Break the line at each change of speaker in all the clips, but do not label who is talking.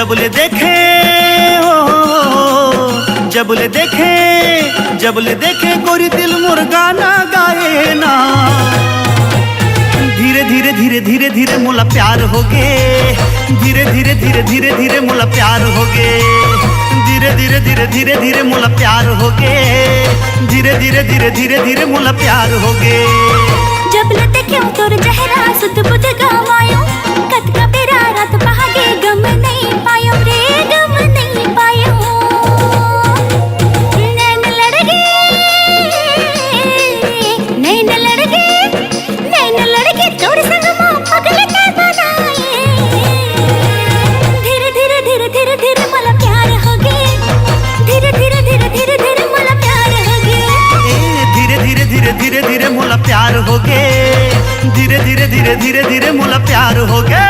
जबले देखे हो, जबले देखे गोरी दिल मुर्गाना गाए ना। धीरे धीरे धीरे धीरे धीरे मोला प्यार हो गे, धीरे धीरे धीरे धीरे धीरे मोला प्यार हो गे, धीरे धीरे धीरे धीरे धीरे मोला प्यार हो गे, धीरे धीरे धीरे धीरे धीरे मोला प्यार हो गे।
जबले देखे तोर चेहरा सुध बुध गवायो, कद का बेरा रात पहागे गम नहीं पायो रे, गम नहीं पायो। नैन लड़ गए तोर संग मां पगल के बनाए। धीरे धीरे धीरे धीरे धीरे मला प्यार हो गे, धीरे धीरे धीरे धीरे धीरे मला प्यार हो गे।
धीरे धीरे धीरे धीरे धीरे मोला प्यार हो गे, धीरे धीरे धीरे धीरे धीरे मोला प्यार हो गे।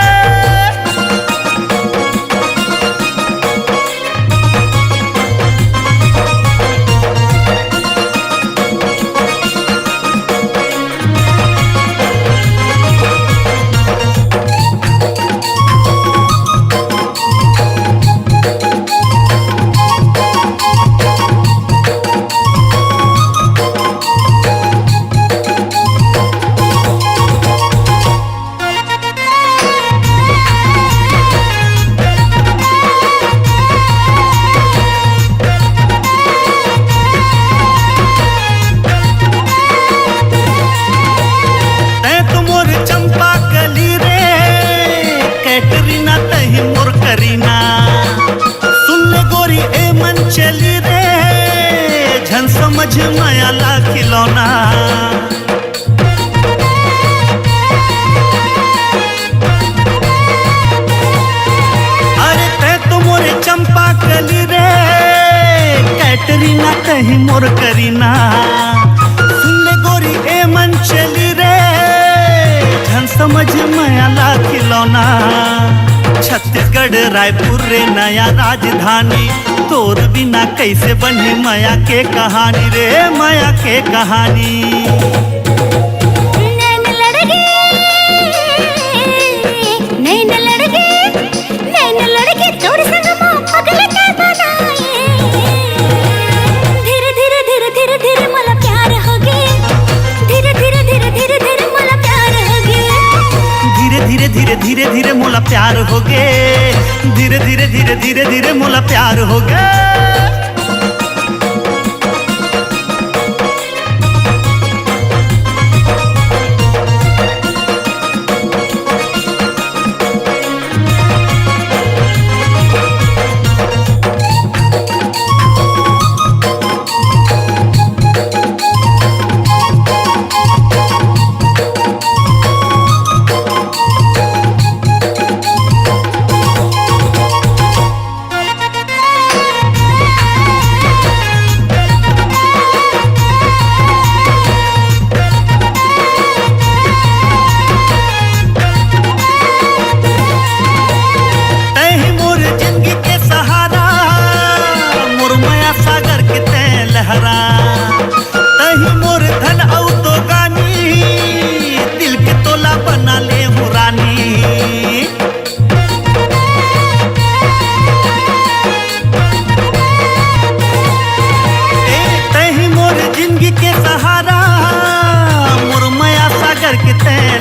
समझ माया ला खिलौना। अरे ते तो मोरे चंपा कली रे, कैटरीना कहीं मोर करीना। सुन ले गोरी ए मन चली रे, झन समझ माया ला खिलौना। छत्तीसगढ़ रायपुर रे नया राजधानी, तोर बिना कैसे बनी माया के कहानी रे, माया के कहानी।
नैन लड़ गए तोर संग मां पगल के बनाए। धीरे धीरे धीरे धीरे धीरे मला प्यार हो गे, धीरे धीरे धीरे धीरे धीरे मला प्यार हो गे।
धीरे धीरे धीरे धीरे धीरे मोला प्यार हो गे, धीरे धीरे धीरे धीरे धीरे मोला प्यार हो गे।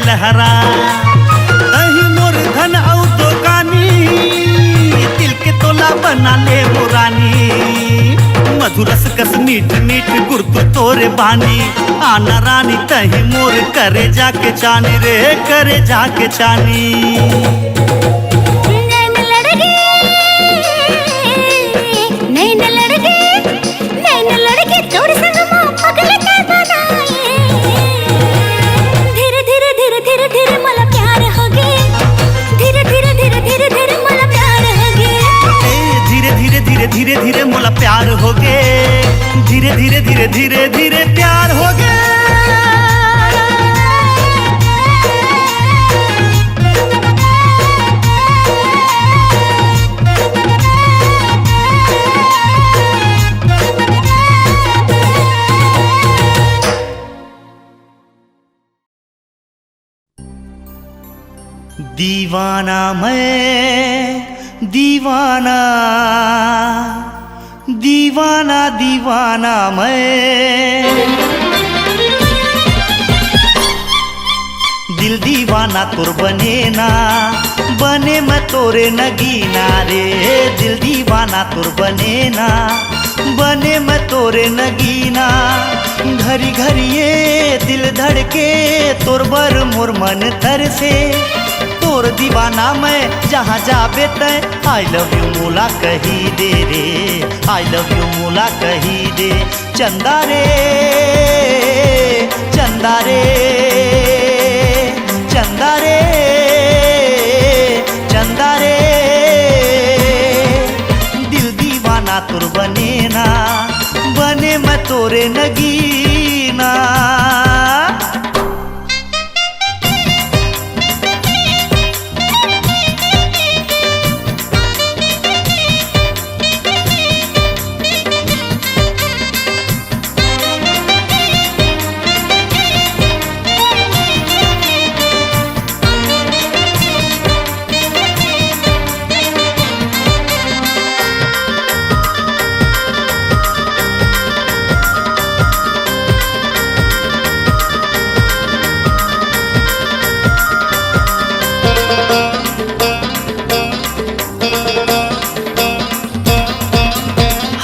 लहरा अही मोर धन औ तो गानी, दिल के तोला बना ले मुरानी। मधुरस कस मीठ मीठ गुरतु तोरे बानी, आना रानी तही मोर करे जाके चानी रे, करे जाके चानी।
नैन लड़ गए तोर संग मां पगल के बनाए। धीरे धीरे धीरे धीरे धीरे मला प्यार हो गे, धीरे धीरे धीरे धीरे धीरे मला प्यार हो गे।
धीरे धीरे धीरे धीरे धीरे मोला प्यार हो गे, धीरे धीरे धीरे धीरे धीरे प्यार हो गे। दीवाना मैं दीवाना दीवाना दीवाना मैं, दिल दीवाना तुर बने ना, बने मैं तोरे नगीना रे। दिल दीवाना तुर बने ना, बने मैं तोरे नगीना। घरी घरी ये दिल धड़के तोर बर मोर मन तर से। तोर दीवाना मैं जहाँ जाबे तय आई लव यू मोला कही दे रे, आई लव यू मोला कही दे। चंदा रे चंदा रे चंदा रे चंदा रे, दिल दीवाना तुर बने ना, बने मैं तोरे नगीना।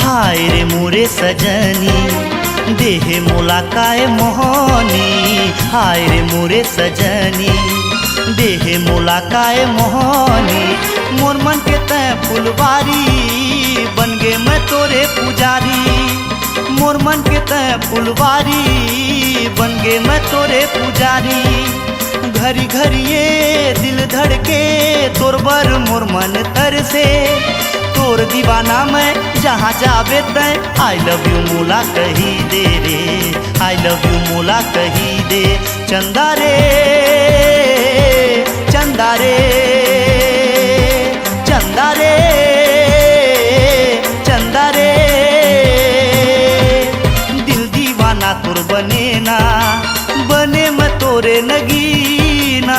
हाय रे मोरे सजनी देह मुलाकाए मोहनी। हाय रे मोरे सजनी देह मुलाकाए मोहनी। मोर मन के तय फुलवारी बन गे मैं तोरे पुजारी। मोर मन के तय फुलवारी बन गे मैं तोरे पुजारी। घरी घरी ये दिल धड़के तोर बर मोर मन तर से। तोर दीवाना मैं जहाँ जाबे तय आई लव यू मोला कही दे रे, आई लव यू मोला कही दे। चंदा रे चंदा रे चंदा रे चंदा रे, दिल दीवाना तुर बने ना, बने मैं तोरे नगीना।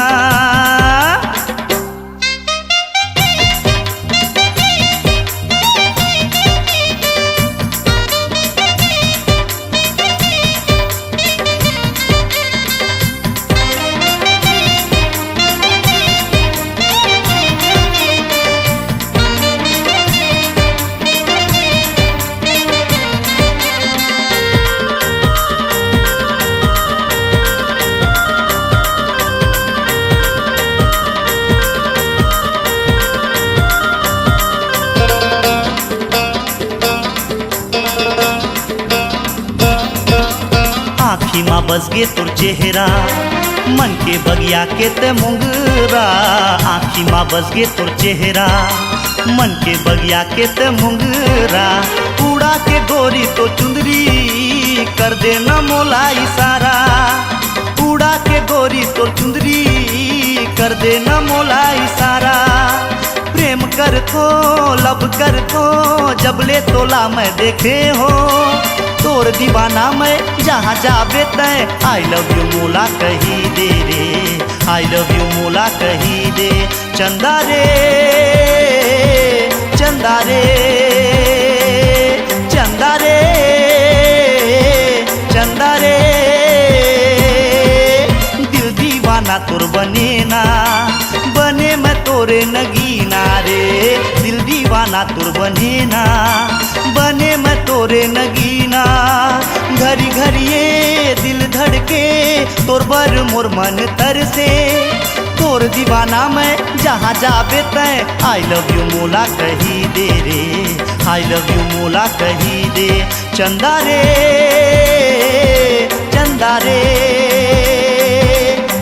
आँखी माँ बस गे तुर चेहरा, मन के बगिया के ते मुंगरा। आँखी माँ बस गे तुर चेहरा, मन के बगिया के ते मुंगरा। उड़ा के गोरी तो चुंदरी कर देना मोला इशारा। उड़ा के गोरी तो चुंदरी कर देना मोला इशारा। प्रेम कर थो लब कर थो जबले तोला मैं देखे हो। तोर दीवाना मैं जहाँ जाबे तय आई लव यू मोला कही दे रे, आई लव यू मोला कही दे। चंदा रे चंदा रे चंदा रे चंदा रे, दिल दीवाना तुर बने ना, बने मैं तोरे नगीना रे। दिल दीवाना तुर बने ना, बने मैं तोरे नगीना। घरी घरी ये दिल धड़के तोर बर मोर मन तर से। तोर दीवाना मैं जहाँ जाबे तय आई लव यू मोला कही दे रे, आई लव यू मोला कही दे। चंदा रे चंदा रे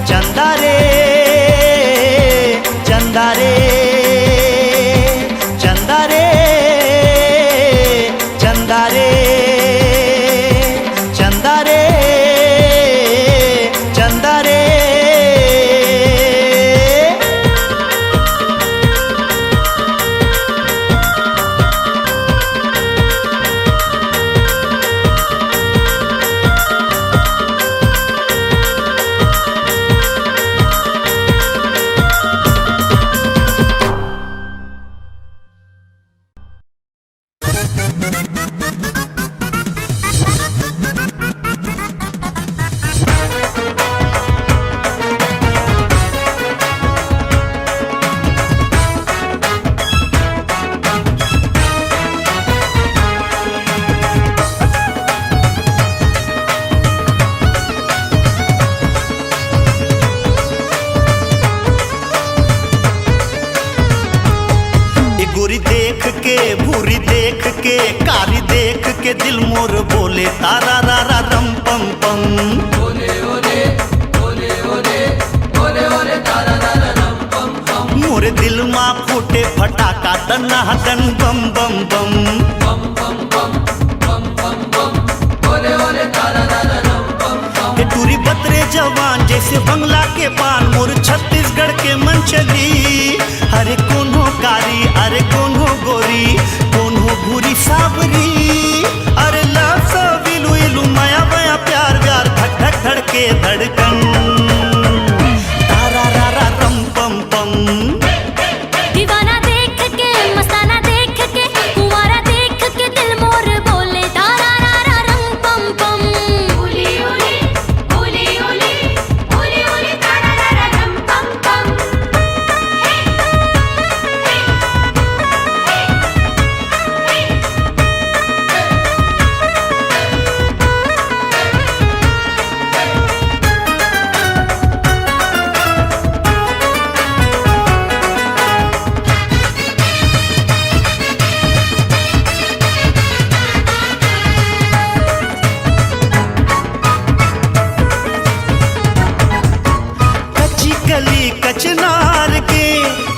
चंदा रे चंदा रे चंदा रे चंदा रे चंदा रे चंदा रे। के कारी देख के दिल मोर बोले तारा रा रा रम पम पम।
ओले ओले ओले ओले ओले ओले तारा रा रा रम पम पम।
मोरे दिल माँ फूटे फटाका दन्ना दन बम बम बम।
बम बम बम बम बम बम ओले ओले तारा रा रा रम पम पम।
के टूरी बतरे जवान जैसे बंगला के पान मोर छत्तीसगढ़ के मन चली। अरे कौन हो कारी अरे कौन हो गोरी कौन हो भूरी सावरी। अरे लव सब इलू इलू माया माया प्यार व्यार धक धक धड़के धड़कन तारा रा रा रम पम पम।
दीवाना देख के मस्ताना देख के कुंवारा देख के दिल मोर बोले तारा रा रा रंग पम पम। ओले ओले ओले ओले ओले ओले तारा रा रा रंग पम पम।
कच्ची कली कचनार के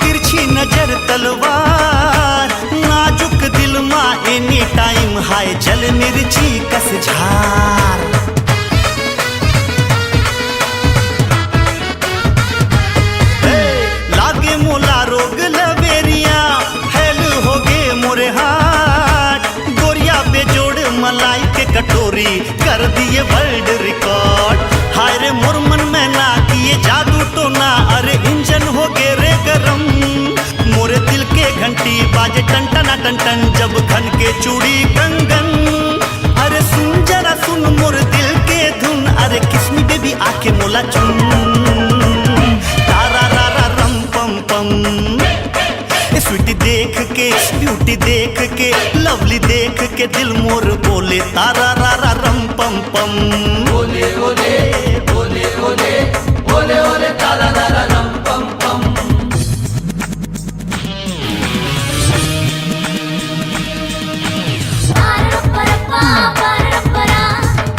तिरछी नजर तलवार नाजुक दिल माँ एनी टाइम हाय जल मिर्ची कस झार। हे, लागे मोला रोग लवेरिया हेल हो गे मोरे हाथ गोरिया बेजोड़ मलाई के कटोरी कर दिए वर्ल्ड रिकॉर्ड। हाय रे मोर मन में ना किए जादू टोना अरे इंजन हो गे रे गरम। मोरे दिल के घंटी बाजे टन टना टन टन जब खन के चूड़ी कंगन। अरे सुन जरा सुन मोर दिल के धुन अरे किस्मी बेबी आके मोला चुन तारा रा रा रम पम पम। स्वीटी देख के ब्यूटी देख के लवली देख के दिल मोर बोले तारा रा रा रम पम पम।
ओले ओले ओले ओले ओले ओले तारा रा रा रम पम पम।
पारप्परप्पा पारप्परा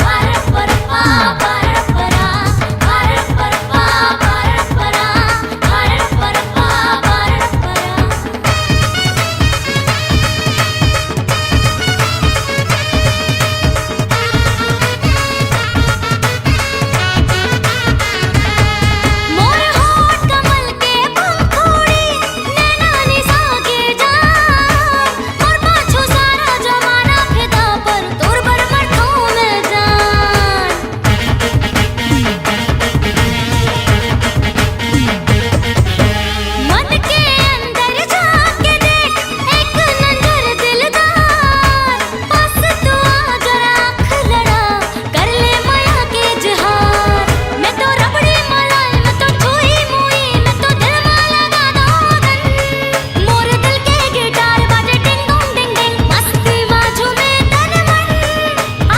पारप्परप्पा पारप्परा पारप्परप्पा पारप्परा पारप्परप्पा पारप्परा। मोर होठ कमल के पंखुड़ी नैना निसागे जान मोर पाछू सारा जमाना फिदा पर तोर बर मठों में जान। मन के अंदर झांक के देख एक नंगर दिलदार बस तू आ जरा आँख लड़ा कर ले माया के इजहार। मैं तो रबड़ी मलाई मैं तो छुई मुई मैं तो दिल में लगा दूं मगन। मोर दिल के गिटार बाजे टिंग डोंग डिंग डिंग मस्ती में झूमे तन मन।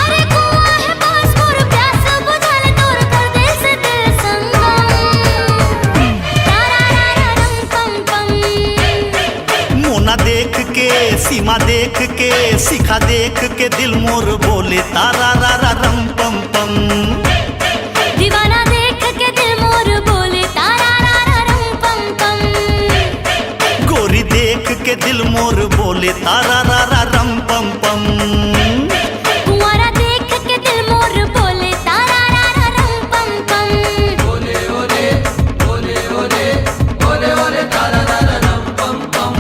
अरे कुआं है पास मोर प्यास बुझा ले तोर कर दिल से दिल संगम तारा रा रा रंग पम पम।
मोना देख के सीमा देख के शिखा देख के दिल मोर बोले तारा रा रा रम पम पम।
दीवाना देख के दिल मोर बोले तारा रा रा रंग पम पम।
गोरी देख के दिल मोर बोले तारा रा रा रम पम पम।
कुंवारा देख के दिल मोर बोले तारा रा रा रंग पम पम।
ओले ओले ओले ओले ओले ओले तारा रा रा रम पम पम।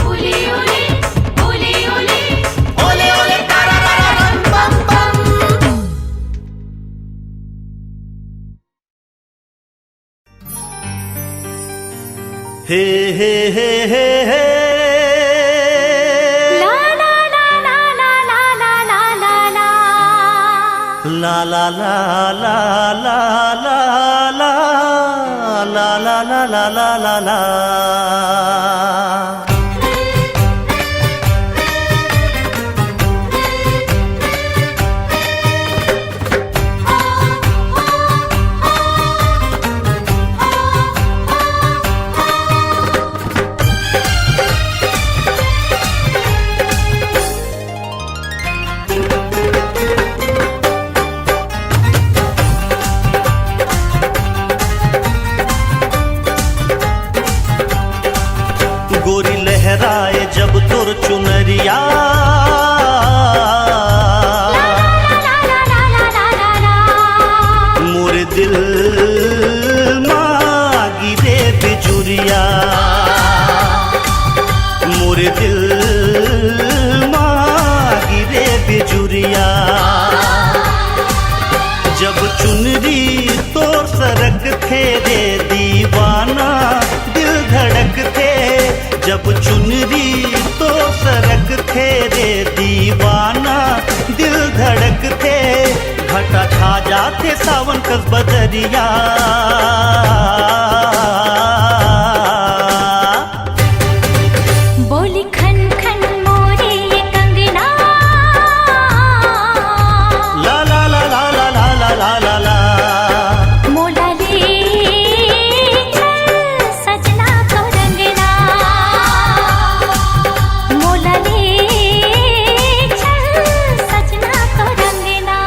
ओले ओले ओले ओले
ओले ओले तारा रा रा रम पम पम। हे हे हे हे हे
ला ला ला ला ला ला ला ला ला ला।
ला ला ला ला ला ला ला ला ला ला ला ला ला। बिजुरिया मोरे दिल मागी रे बिजुरिया। जब चुनरी तोर सरक थे रे दीवाना दिल धड़क थे, जब चुनरी तो सरक थे रे दीवाना दिल धड़क थे, घटा छा जाते सावन कस बदरिया।
बोली खन खन मोरे ये कंगना,
ला ला ला ला ला ला ला ला ला ला
मोला ले चल सजना तो रंगना, मोला ले चल सजना तो रंगना।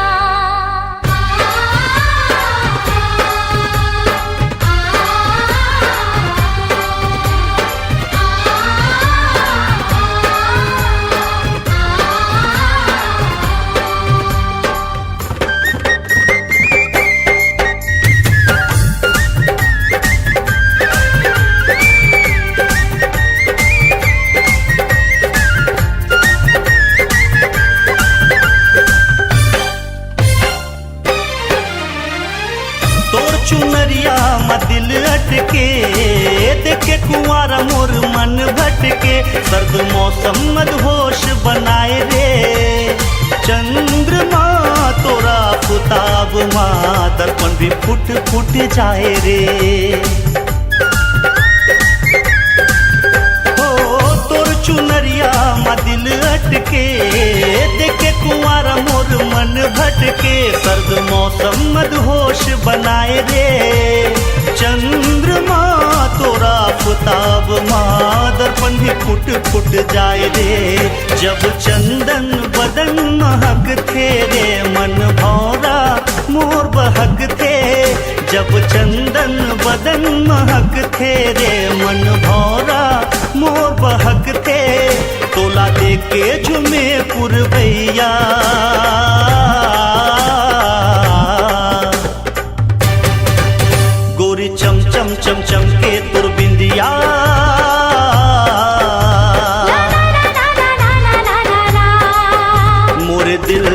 तोर चुनरिया में दिल अटके, देखे कुंवारा मोर मन भटके, सर्द मौसम मदहोश बनाए रे, चंद्रमा तोरा पुताब माँ दर्पण भी फुट फुट जाए रे। हो तोर चुनरिया में दिल अटके, देखे कुंवारा मोर मन भटके, सर्द मौसम मदहोश बनाए रे, चंद्रमा तोरा पुताब माँ दर्पण भी फुट फुट जाए रे। जब चंदन बदन महक थे रे मन भौरा मोर बहक थे, जब चंदन बदन महक थे रे मन भौरा मोर बहक थे, तोला देके झुमे पुरवैया। गोरी चम चम चम चम के तुर बिंदिया, मोरे दिल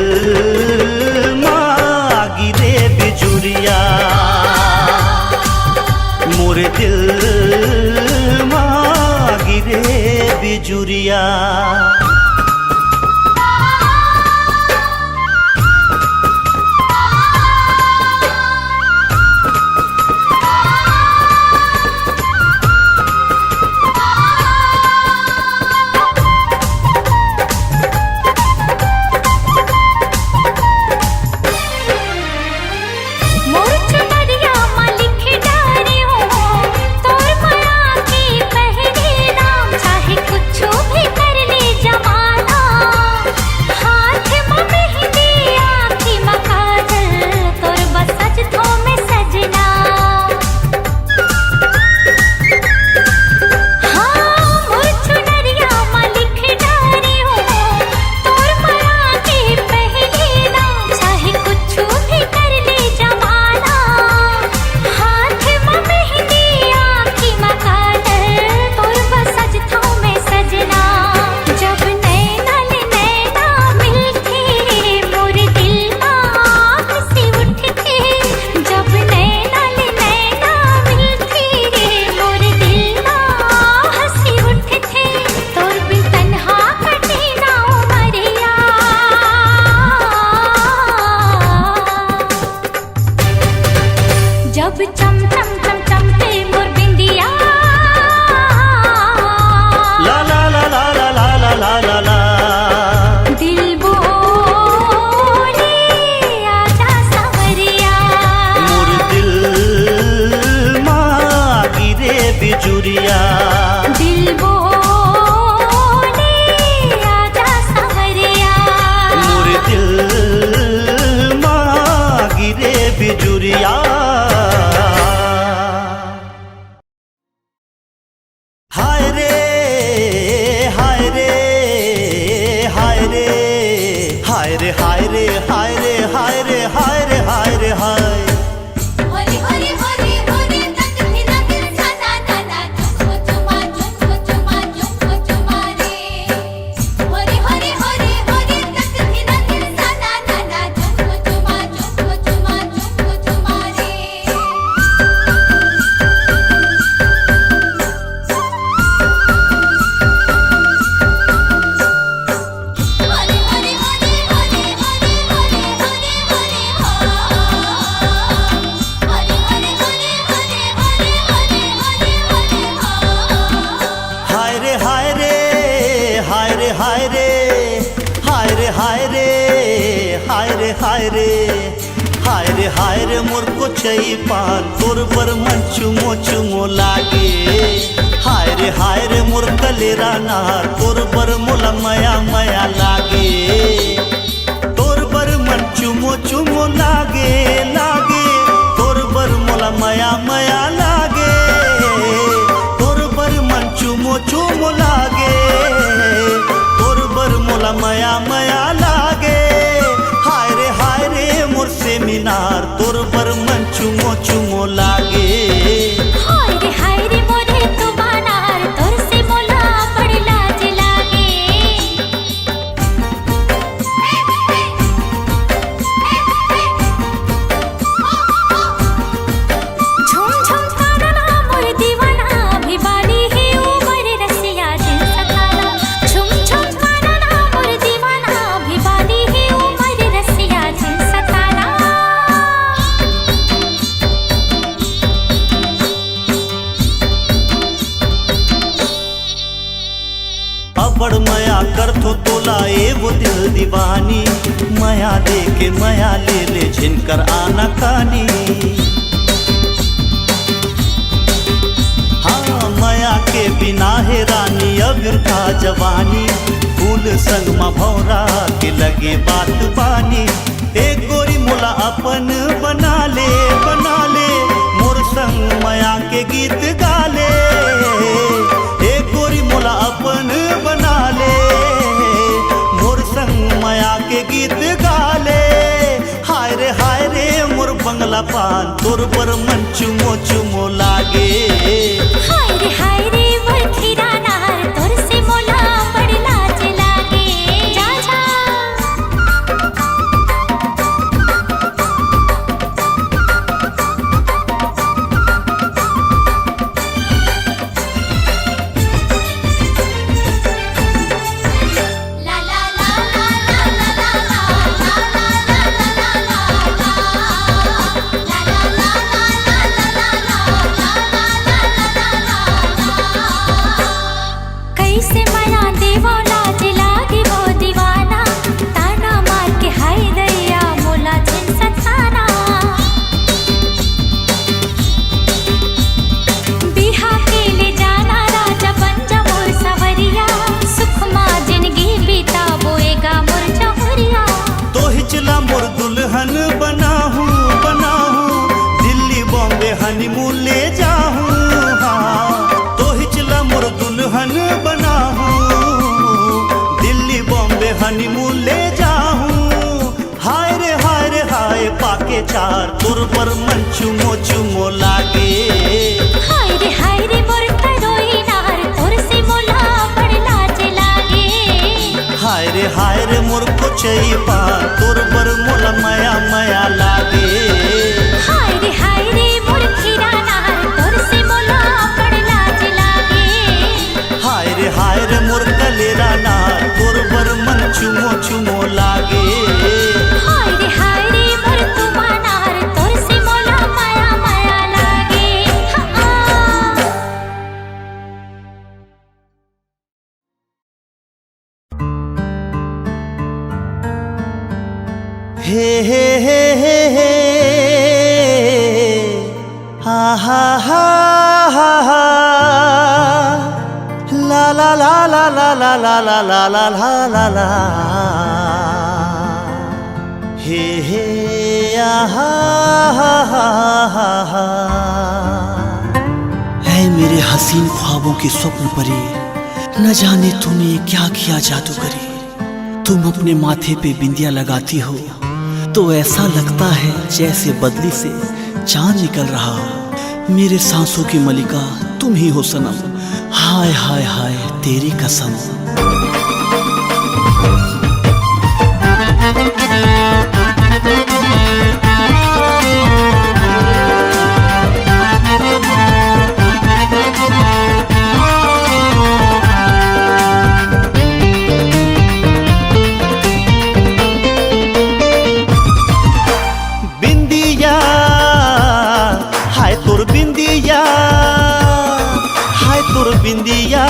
मागी रे बिजुरिया, मोरे दिल मागी रे बिजुरिया। जब चम चम चम चमके मोर बिंदिया, ला ला ला ला ला ला ला ला ला ला
दिल बोले आजा सवरिया,
मोर दिल मागी रे बिजुरिया,
दिल बोले आजा सवरिया,
मोर दिल मागी रे बिजुरिया। हाय रे हाय रे हाय रे हाय रे हाय रे हाय रे हाय रे हाय रे हाय रे हाय।
होरी होरी होरी होरी तक भी ना दिल जाना ना ना
हाय रे मोर को चई पान तोर बर मन चुमो चुमो लागे। हाय रे मोर कलेरा नार तोर बर मोला मया मया लागे। तोर बर मन चुमो चुमो लागे लागे तोर बर मोला मया मया लागे। तोर बर मन चुमो चुमो लागे तोर बर मोला मया मया लागे। हाय रे मोर से मीनार तोर बर मन चुमो चुमो लागे।
हाय रे मोरे तो बानार तोर से मोला बड़ी लाज लागे। झुम झुम ताना मोर दीवाना भिवानी ही उमर रसिया दिल सताना। झुम झुम ताना मोर दीवाना भिवानी ही उमर रसिया दिल सताना।
अबड़ मया करथो तोला एगो दिल दीवानी। मया दे के मया ले ले झिनकर आना कानी। हाँ मया के बिना है रानी अबीर का जवानी। फूल संग मा भौरा के लगे बात बानी। एक गोरी मोला अपन बना ले मोर संग मया के गीत गाले। एक गोरी मोला अपन बना ले मोर संग मया के गीत गाले। हाय रे मोर बंगला पान तोर बर मन चुमो चुमो लागे।
हाय रे मोर खीरा नार तोर से मोला बड़ी लाज लागे। जा जा ला ला ला ला ला ला ला कैसे मना देवो लाज लागे वो दीवाना। ताना मार के हाय दैया मोला झिन सताना। बिहा के ले जाना राजा बन जा मोर सवरिया। सुख मा जिंदगी बीता बोएगा मोर चहुरिया।
तो हिचला मोर दुल्हन बनाहूँ दिल्ली बॉम्बे हनीमून ले जाहूँ। हाँ तो हिचला मोर दुल्हन बनाहूँ दिल्ली बॉम्बे हनीमून ले जाहूँ। हाय पाके चार तोर पर मन चुमो चुमो लागे।
हाय रे मोर तरोई नार तोर से मोला बड़ी लाज लागे।
हाय रे मोर को चई पान तोर बर मोला मया मया लागे।
हाय रे मोर खीरा नार तोर से मोला बड़ी लाज लागे।
हाय रे मोर कलेरा नार तोर बर मन चुमो चुमो लागे।
हाय रे मोर तुमा नार तोर से मोला माया माया लागे।
हे हा हा हा हा हा ला ला ला ला ला ला ला ला ला ला ला ला ला हे आहा हा हा हा हा। है मेरे हसीन ख्वाबों की स्वप्न परी, न जाने तूने क्या किया जादू करी। तुम अपने माथे पे बिंदिया लगाती हो तो ऐसा लगता है जैसे बदली से चांद निकल रहा हो। मेरे सांसों की मलिका तुम ही हो सनम, हाय हाय हाय तेरी कसम। बिंदिया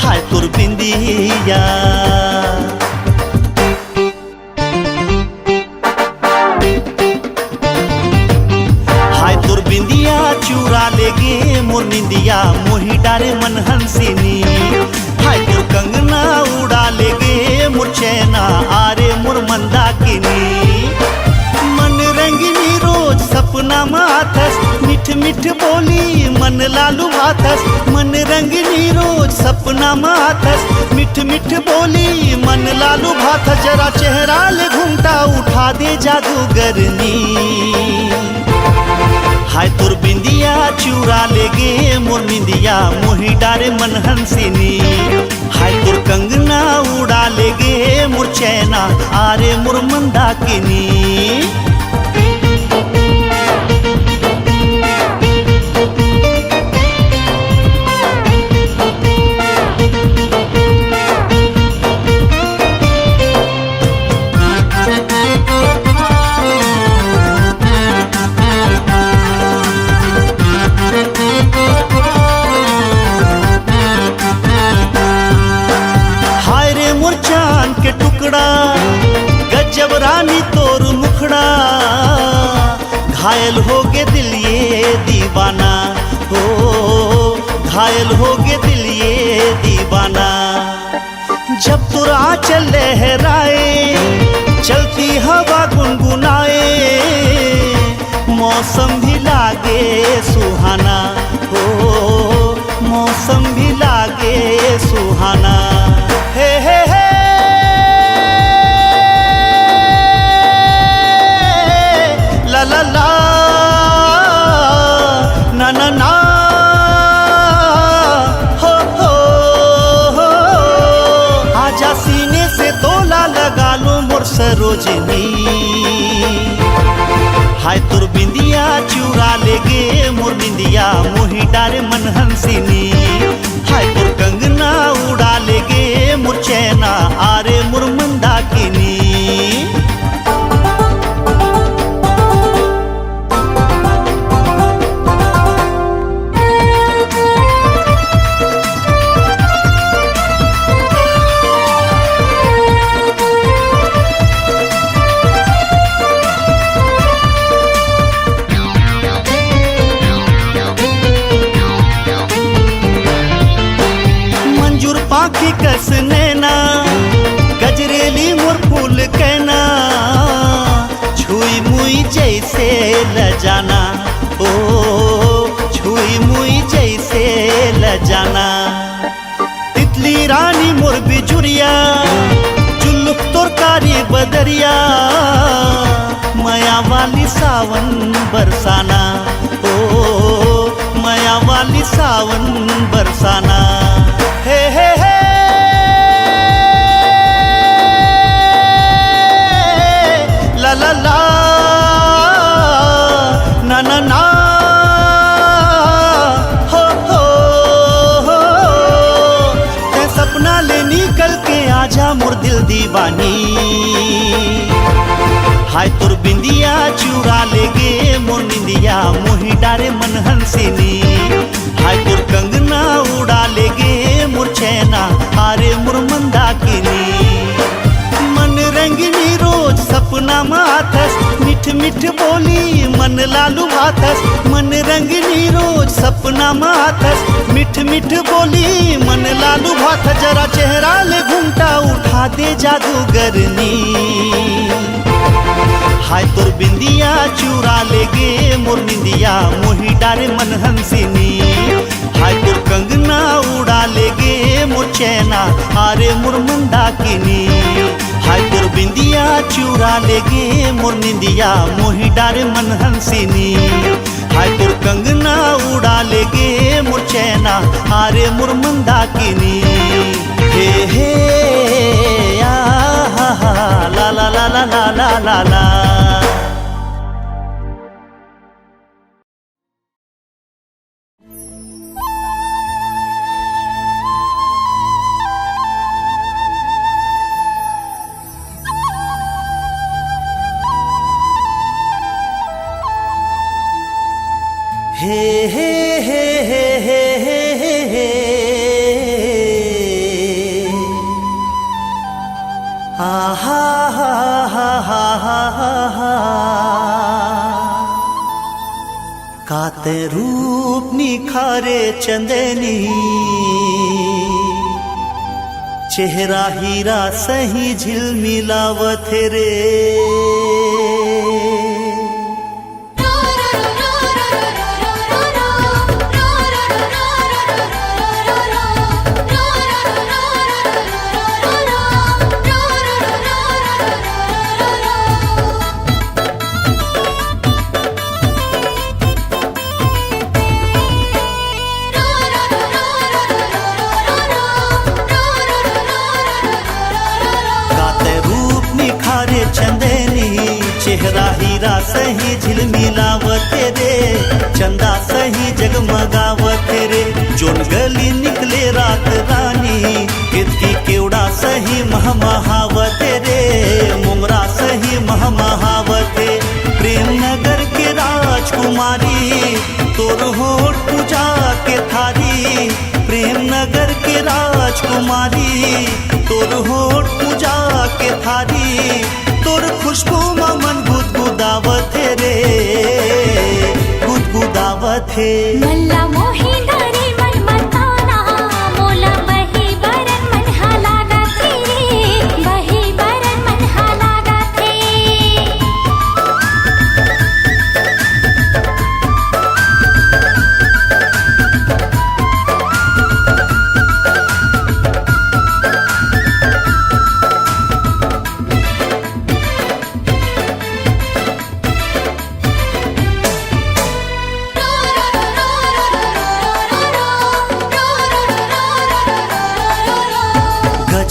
हाय तोर बिंदिया। निंदिया मोही डारे मन हंसिनी हाय तोर कंगना उड़ा ले गे मोर चैना आरे मोर मंदाकिनी मन रंगिनी रोज सपना माथस मिठ मिठ बोली मन लालू भाथस मन रंगिनी रोज सपना माथस मिठ मिठ बोली मन लालू भाथस जरा चेहरा ले घूमता उठा दे जादूगरनी हाय तोर बिंदिया चूरा ले गे मोर निंदिया मोही डारे मन हंसिनी हाय तोर कंगना उड़ा ले गे मोर चैना आरे मोर मंदाकिनी के टुकड़ा गजब रानी तोर मुखड़ा घायल हो गे दिल ये दीवाना हो घायल हो गे दिल ये दीवाना जब तुरा चल लहराए चलती हवा गुनगुनाए मौसम भी लागे सुहाना हो मौसम भी लागे सुहाना हे ला ला ला ना ना ना हो आजा सीने से तोला लगा लो मोर सरोजनी हाय तोर बिंदिया चूरा ले गे मोर बिंदिया मोही डारे मन हंसिनी हाय तोर कंगना उड़ा ले गे मोर चैना आरे मोर मंदाकिनी पाखी कस नैना गजरेली मोर फूल कहना छुई मुई जैसे ल जाना ओ छुई मुई जैसे ल जाना तितली रानी मोर बिजुरिया जुल्लुक तोर कारी बदरिया माया वाली सावन बरसाना ओ माया वाली सावन बरसाना हे हे हे ला ला ला ना ना ना हो ते सपना ले निकल के आजा मोर दिल दीवानी हाय तोर बिंदिया चूरा ले गे मोर निंदिया मोही डारे मन हंसिनी हाय तोर कंगना उड़ा ले गे मोर चैना आरे मोर मंदाकिनी मन रंगिनी रोज सपना माथस मिठ मिठ बोली मन लालू भाथस मन रंगिनी रोज सपना माथस मिठ मिठ बोली मन लालू भाथस जरा चेहरा ले घूमता उठा दे जादूगरनी हाय तोर बिंदिया चूरा ले गे मोर निंदिया मोही डारे मन हंसिनी हाय तोर कंगना उड़ा ले गे मोर चैना आरे मोर मंदाकिनी हाय तोर बिंदिया चूरा ले गे मोर निंदिया मोही डारे मन हंसिनी हाय तोर कंगना उड़ा ले गे मोर चैना आरे मोर मंदाकिनी हे हे आ ला ला ला ला ला ला ला ला हे हे हे हे हे हे हे आहा हा हा हा हा हा काते रूप निखारे चंदनी चेहरा हीरा सही झिलमिलावत रे चेहरा हीरा सही झिलमिलावत रे चंदा सही जगमगावत रे जोन गली निकले रात रानी कितकी केवड़ा सही महमहावत रे मुमरा सही महमहावत प्रेम नगर के राजकुमारी तोर होठ पूजा के थारी प्रेम नगर के राजकुमारी तोर होठ पूजा के थारी तोर खुशबू मन गुदगुदावत रे गुदगुदावत है
मल्ला मोही डारी मन मताना मोला बही बरन मन हालागा तेरे बही बरन मन हालागा थे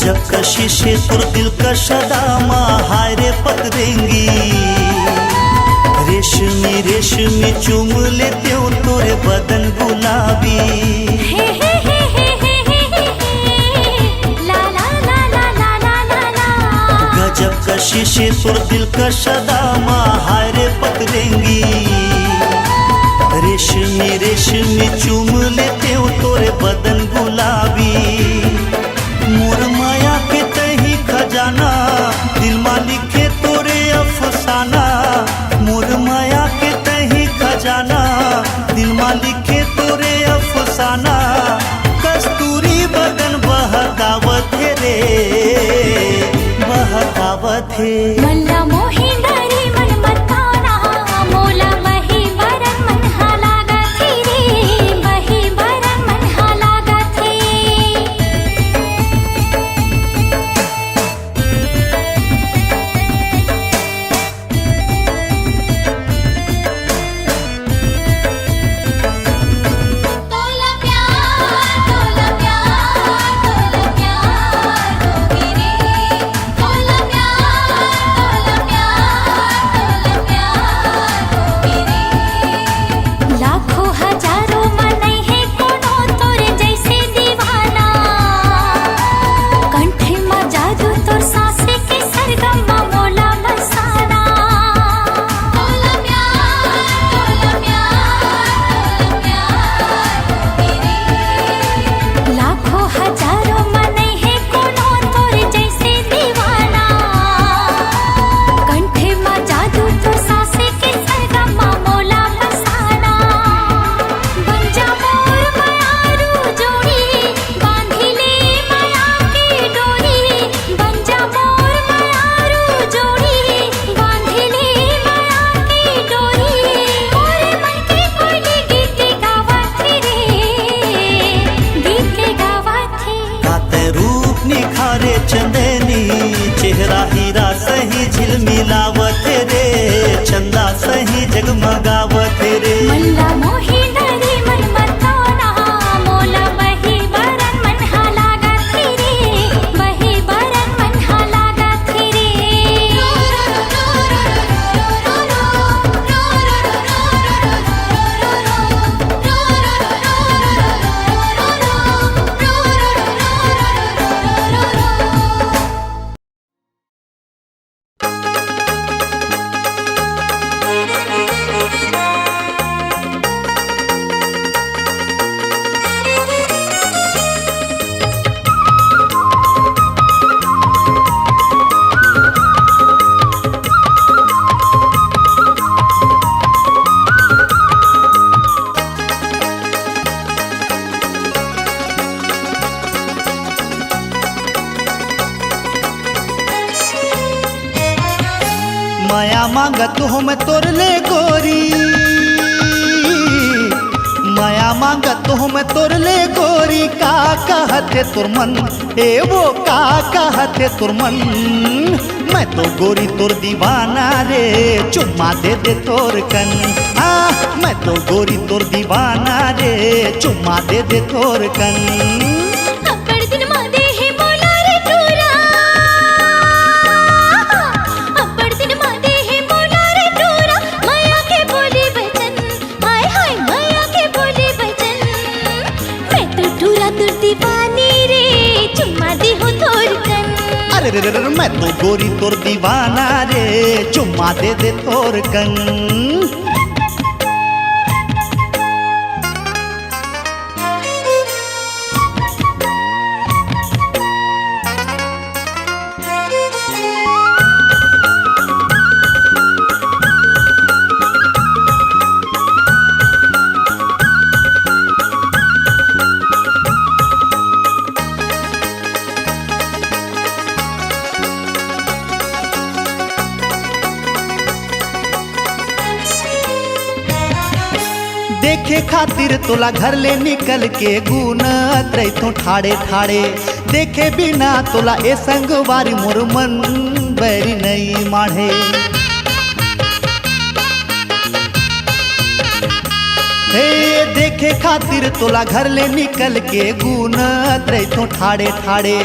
जब कशिशे तुर दिल का शदामा हाय रे पतरेंगी रेशमी रेशमी चूम लेते हो तोरे बदन गुलाबी
हे हे हे हे हे हे हे ला ला ला ला ला ला ला ला
गजब कशिशे तुर दिल का शदामा हाय रे पतरेंगी रेशमी रेशमी चूम लेते हो तोरे बदन गुलाबी मोर माया के तही खजाना दिल मा लिखे तोरे अफसाना मोर माया के तही खजाना दिल मा लिखे तोरे अफसाना कस्तूरी बदन बहकावत रे बहकावत है
मल्ला मोही डारी मन मताना मोला बही बरन मन हालागा तेरे बही बरन मन हालागा थे तोला प्यार तोला प्यार तोला प्यार हो गिरे तोला प्यार तोला प्यार तोला प्यार हो गिरे लाखों हजारों मन है कोनो तोरे जैसे दीवाना कंठे में जादू तोर सांसे के सरगम मोला बसाना तोला प्यार तोला प्यार तोला प्यार हो गिरे लाखों हजारों मन है कोनो तोरे जैसे दीवाना कंठे में जादू तोर सांसे के सरगम मोला बसाना बन जा मोर मायारू जोड़ी बांधी ले माया की डोरी बन जा मोर मायारू जोड़ी बांधी ले माया की डोरी मोरे मन के कोई गीत गावत रे गीत गावत है
गाते रूप निखारे चंदनी चेहरा हीरा सही झिलमिलावत रे चंदा सही जगमगावत रे
मल्ला मोही डारी मन मताना मोला बही बरन मन हालागा तेरे बही बरन मन हालागा तेरे
माया मांगत हम तोर ले गोरी, माया मांगत हम तोर ले गोरी। का कहते तुर मन, ए वो का कहते तुर मन। मैं तो गोरी तोर दीवाना रे, चुम्मा दे दे तोर कन। मैं तो गोरी तोर दीवाना रे, चुम्मा दे दे तोर कन।
अब्बड़ दिन मादे है मोला रे टूरा, अब्बड़ दिन मादे है मोला रे टूरा। माया के बोले बचन, हाय हाय माया के बोले बचन। मैं तो टूरा तुर दीवानी रे, चुम्मा दी हो तोर कन।
अरे रे रे, मैं तो गोरी तोर दीवाना रे, चुम्मा दे दे तोर कन। देखे खातिर तोला घर ले निकल के गुनत रही ठाड़े ठाड़े। देखे बिना तोला ए संगवारी मोर मन बैरी नहीं माढ़े। हे देखे खातिर तोला घर ले निकल के गुनत रही ठाड़े ठाड़े।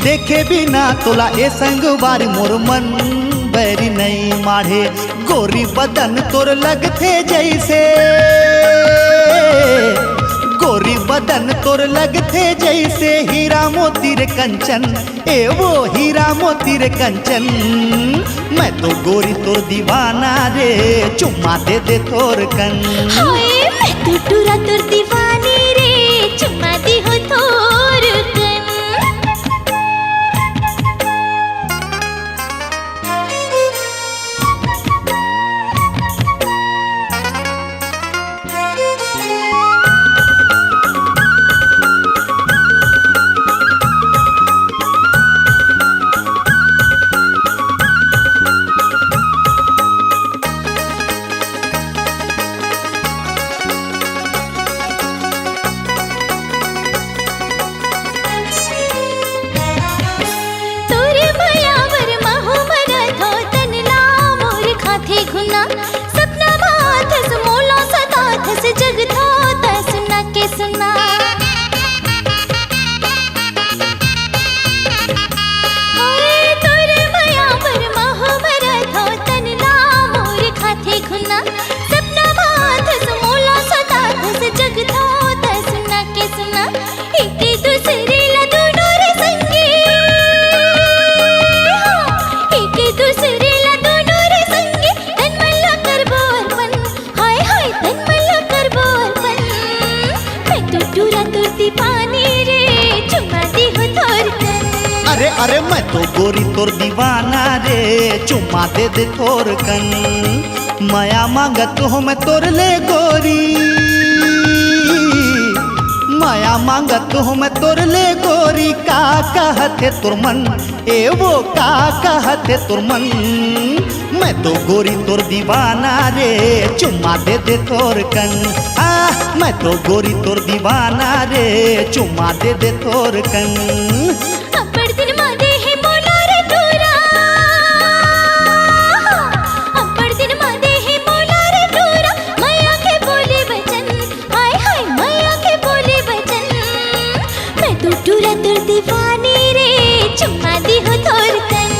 देखे बिना तोला ए संगवारी मोर मन बैरी नहीं माढ़े। गोरी बदन तोर लगथे जैसे, गोरी बदन तोर लगथे जैसे हीरा मोती रे कंचन। ए वो हीरा मोती रे कंचन। मैं तो गोरी तोर दीवाना रे, चुम्मा दे दे तोर कन।
हाय मैं तो टूरा तुर दीवानी रे, चुम्मा दी हो तोर कन।
अरे मैं तो गोरी तोर दीवाना रे, चुम्मा दे दे तोर कन। माया मांगत हो मैं तोर ले गोरी, माया मांगत हो मैं तोर ले गोरी। का कहते तुर मन, ए वो का कहते तुर मन। मैं तो गोरी तोर दीवाना रे, चुम्मा दे दे तोर कन। मैं तो गोरी तोर दीवाना रे, चुम्मा दे दे तोर कन।
अब्बड़ दिन मादे है मोला रे टूरा, अब्बड़ दिन मादे है मोला रे टूरा। माया के बोले बचन, हाय हाय माया के बोले बचन। मैं तो टूरा तुर दीवानी रे, चुम्मा दी हो तोर कन।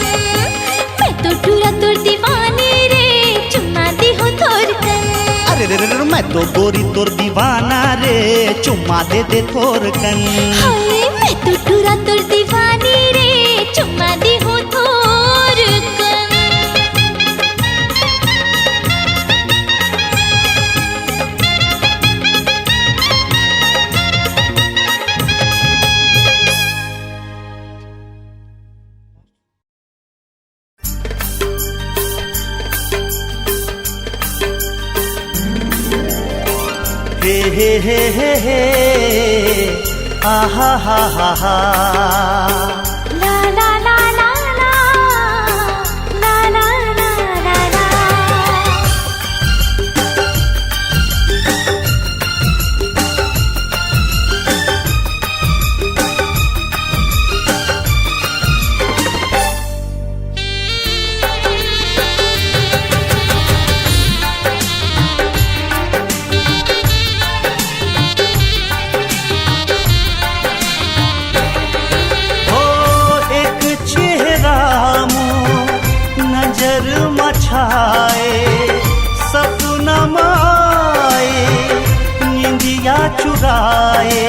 मैं तो टूरा तुर दीवानी रे, चुम्मा दी हो तोर कन।
अरे रे रे, मैं तो गोरी तोर दीवाना रे, चुम्मा दे दे तोर कन।
हाय मैं तो टूरा तुर दीवानी रे, चुम्मा दी हो तोर कन।
हे आहा हा हा हा।
ला ला ला ला ला ला ला ला ला ला।
मुस्कुराए।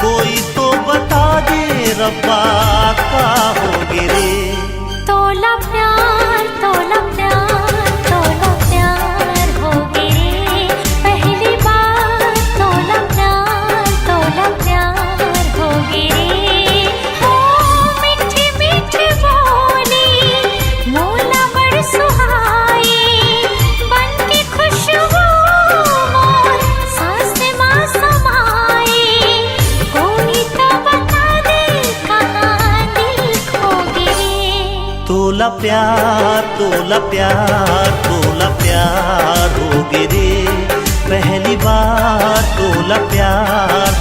कोई तो बता दे रब्बा का होगे रे।
तोला प्यार तोला प्यार तोला प्यार होगे रे। पहली बार तोला प्यार होगे रे। हो मीठी मीठी बोली मोला बड़ सुहाई। बन के खुशबू मोर सांस मां समाई। कोई तो बता दे कहाँ दिल खोगे रे।
तोला प्यार तोला प्यार तोला प्यार होगे रे। पहली बार तोला प्यार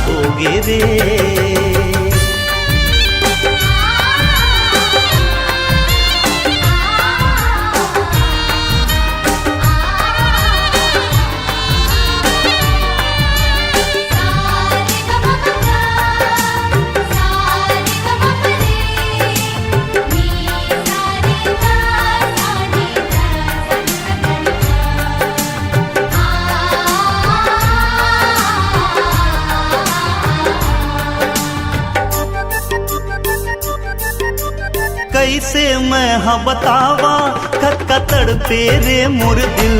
होगे रे। कैसे मैं हाँ बतावा कतकतड़ पे रे मोर दिल।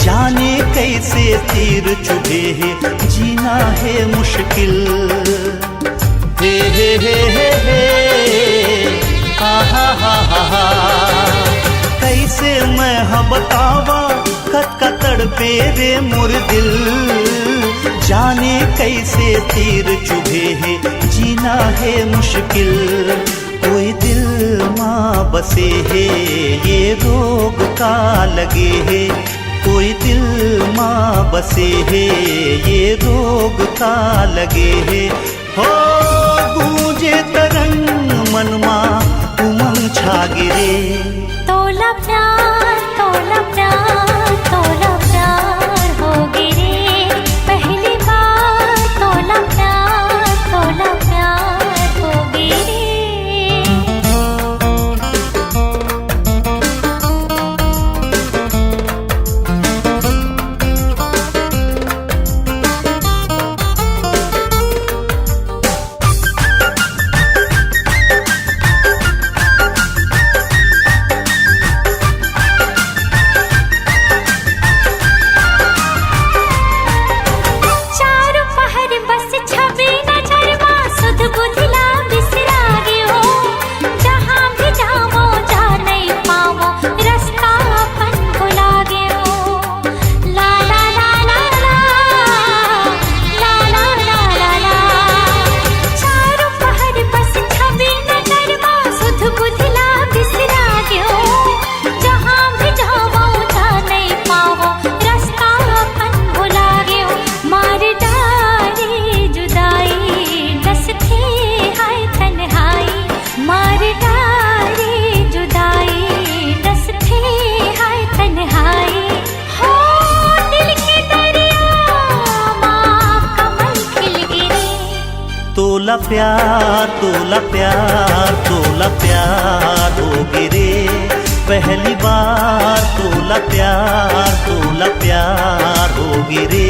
जाने कैसे तीर चुभे है जीना है मुश्किल। हे हे हे हे हे आहा हा हा हा। कैसे मैं हाँ बतावा कतकतड़ पे रे मोर दिल। जाने कैसे तीर चुभे है जीना है मुश्किल। कोई दिल माँ बसे है ये रोग का लगे है। कोई दिल माँ बसे है ये रोग का लगे है। हो गूंजे तरंग मनमा उमंग छा गिरे।
तोला प्यार तोला प्यार तोला प्यार होगे रे। पहली बार तोला प्यार होगे रे।
तोला प्यार होगे रे। पहली बार तोला प्यार होगे रे।